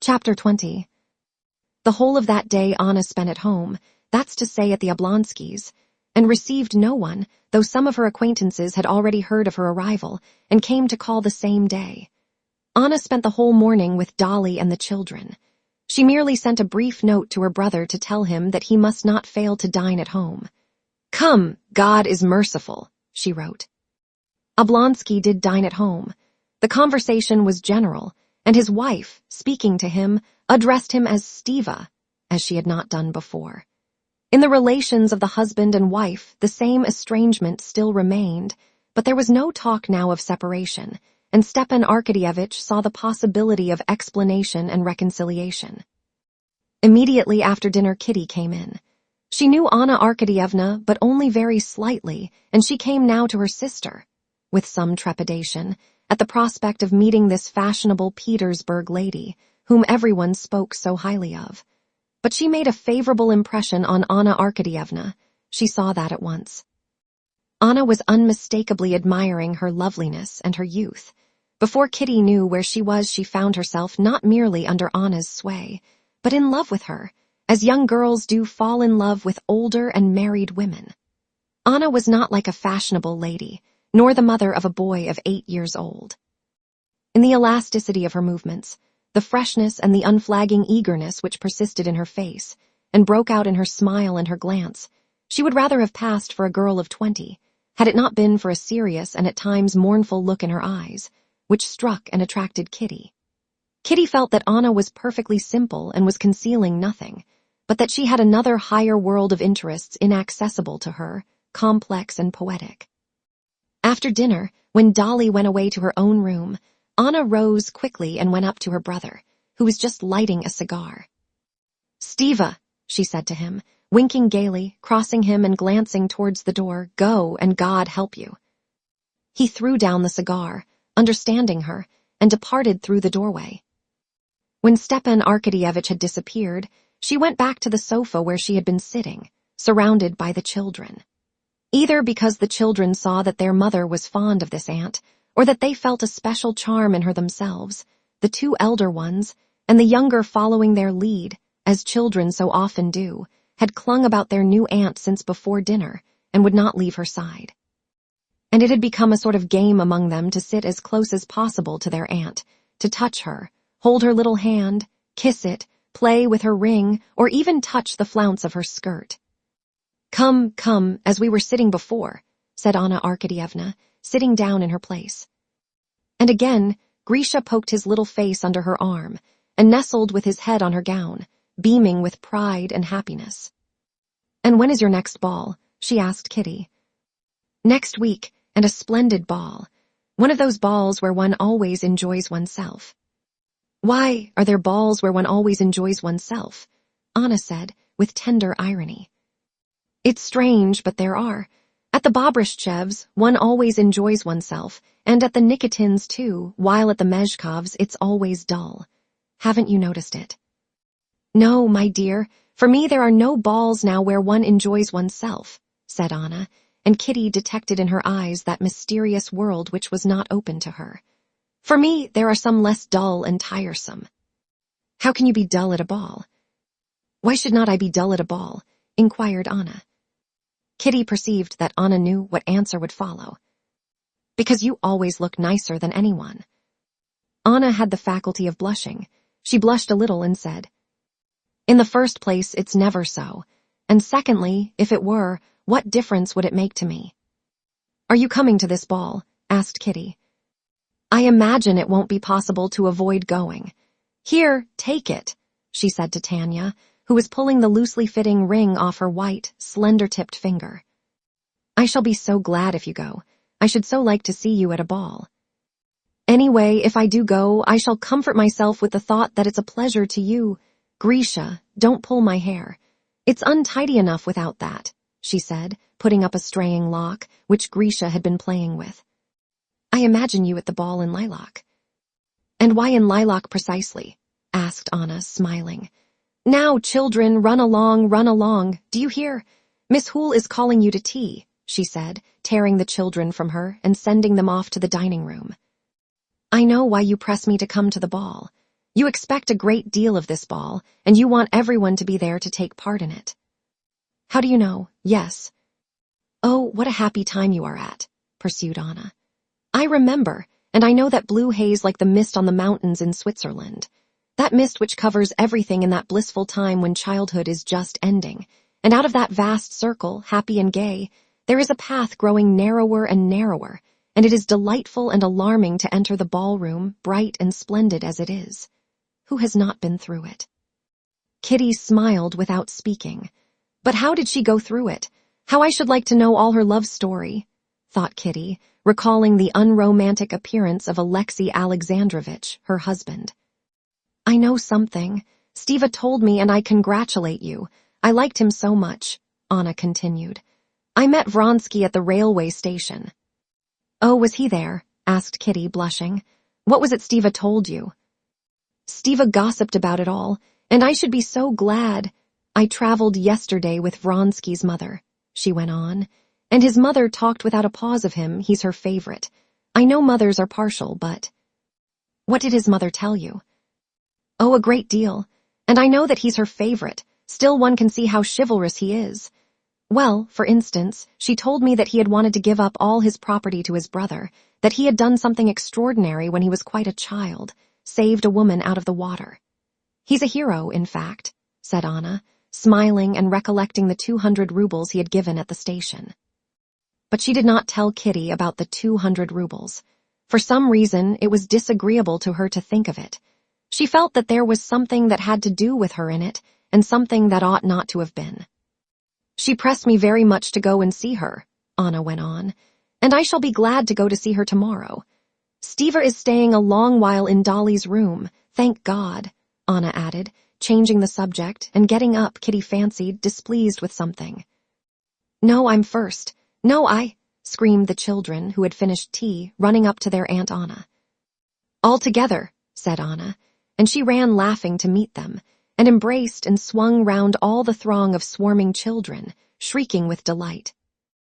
Chapter 20. The whole of that day Anna spent at home, that's to say at the Oblonskys', and received no one, though some of her acquaintances had already heard of her arrival and came to call the same day. Anna spent the whole morning with Dolly and the children. She merely sent a brief note to her brother to tell him that he must not fail to dine at home. "Come, God is merciful," she wrote. Oblonsky did dine at home. The conversation was general, and his wife, speaking to him, addressed him as Stiva, as she had not done before. In the relations of the husband and wife, the same estrangement still remained, but there was no talk now of separation, and Stepan Arkadyevitch saw the possibility of explanation and reconciliation. Immediately after dinner Kitty came in. She knew Anna Arkadyevna, but only very slightly, and she came now to her sister, with some trepidation, at the prospect of meeting this fashionable Petersburg lady, whom everyone spoke so highly of. But she made a favorable impression on Anna Arkadyevna. She saw that at once. Anna was unmistakably admiring her loveliness and her youth. Before Kitty knew where she was, she found herself not merely under Anna's sway, but in love with her, as young girls do fall in love with older and married women. Anna was not like a fashionable lady, nor the mother of a boy of 8 years old. In the elasticity of her movements, the freshness and the unflagging eagerness which persisted in her face, and broke out in her smile and her glance, she would rather have passed for a girl of 20, had it not been for a serious and at times mournful look in her eyes, which struck and attracted Kitty. Kitty felt that Anna was perfectly simple and was concealing nothing, but that she had another higher world of interests inaccessible to her, complex and poetic. After dinner, when Dolly went away to her own room, Anna rose quickly and went up to her brother, who was just lighting a cigar. "Stiva," she said to him, winking gaily, crossing him and glancing towards the door, "go, and God help you." He threw down the cigar, understanding her, and departed through the doorway. When Stepan Arkadyevitch had disappeared, she went back to the sofa where she had been sitting, surrounded by the children. Either because the children saw that their mother was fond of this aunt, or that they felt a special charm in her themselves, the 2 elder ones, and the younger following their lead, as children so often do, had clung about their new aunt since before dinner, and would not leave her side. And it had become a sort of game among them to sit as close as possible to their aunt, to touch her, hold her little hand, kiss it, play with her ring, or even touch the flounce of her skirt. "Come, come, as we were sitting before," said Anna Arkadyevna, sitting down in her place. And again, Grisha poked his little face under her arm, and nestled with his head on her gown, beaming with pride and happiness. "And when is your next ball?" she asked Kitty. "Next week, and a splendid ball. One of those balls where one always enjoys oneself." "Why, are there balls where one always enjoys oneself?" Anna said, with tender irony. "It's strange, but there are. At the Bobrishchevs, one always enjoys oneself, and at the Nikitins too, while at the Mezhkovs it's always dull. Haven't you noticed it?" "No, my dear, for me there are no balls now where one enjoys oneself," said Anna, and Kitty detected in her eyes that mysterious world which was not open to her. "For me there are some less dull and tiresome." "How can you be dull at a ball?" "Why should not I be dull at a ball?" inquired Anna. Kitty perceived that Anna knew what answer would follow. "Because you always look nicer than anyone." Anna had the faculty of blushing. She blushed a little and said, "In the first place, it's never so, and secondly, if it were, what difference would it make to me?" "Are you coming to this ball?" asked Kitty. "I imagine it won't be possible to avoid going. Here, take it," she said to Tanya, who was pulling the loosely fitting ring off her white, slender-tipped finger. "I shall be so glad if you go. I should so like to see you at a ball. Anyway, if I do go, I shall comfort myself with the thought that it's a pleasure to you. Grisha, don't pull my hair. It's untidy enough without that," she said, putting up a straying lock, which Grisha had been playing with. "I imagine you at the ball in lilac." "And why in lilac precisely?" asked Anna, smiling. "Now, children, run along, do you hear? Miss Hoole is calling you to tea," she said, tearing the children from her and sending them off to the dining room. "I know why you press me to come to the ball. You expect a great deal of this ball, and you want everyone to be there to take part in it. How do you know? Yes. Oh, what a happy time you are at, pursued Anna. I remember, and I know that blue haze like the mist on the mountains in Switzerland. That mist which covers everything in that blissful time when childhood is just ending. And out of that vast circle, happy and gay, there is a path growing narrower and narrower, and it is delightful and alarming to enter the ballroom, bright and splendid as it is. Who has not been through it? Kitty smiled without speaking. But how did she go through it? How I should like to know all her love story, thought Kitty, recalling the unromantic appearance of Alexei Alexandrovich, her husband. I know something. Stiva told me, and I congratulate you. I liked him so much, Anna continued. I met Vronsky at the railway station. Oh, was he there? Asked Kitty, blushing. What was it Stiva told you? Stiva gossiped about it all, and I should be so glad. I traveled yesterday with Vronsky's mother, she went on, and his mother talked without a pause of him. He's her favorite. I know mothers are partial, but... What did his mother tell you? Oh, a great deal, and I know that he's her favorite. Still, one can see how chivalrous he is. Well, for instance, she told me that he had wanted to give up all his property to his brother, that he had done something extraordinary when he was quite a child, saved a woman out of the water. He's a hero, in fact, said Anna, smiling and recollecting the 200 rubles he had given at the station. But she did not tell Kitty about the 200 rubles. For some reason, it was disagreeable to her to think of it. She felt that there was something that had to do with her in it, and something that ought not to have been. She pressed me very much to go and see her, Anna went on, and I shall be glad to go to see her tomorrow. Stiva is staying a long while in Dolly's room, thank God, Anna added, changing the subject, and getting up, Kitty fancied, displeased with something. No, I'm first. No, screamed the children, who had finished tea, running up to their Aunt Anna. All together, said Anna, and she ran laughing to meet them, and embraced and swung round all the throng of swarming children, shrieking with delight.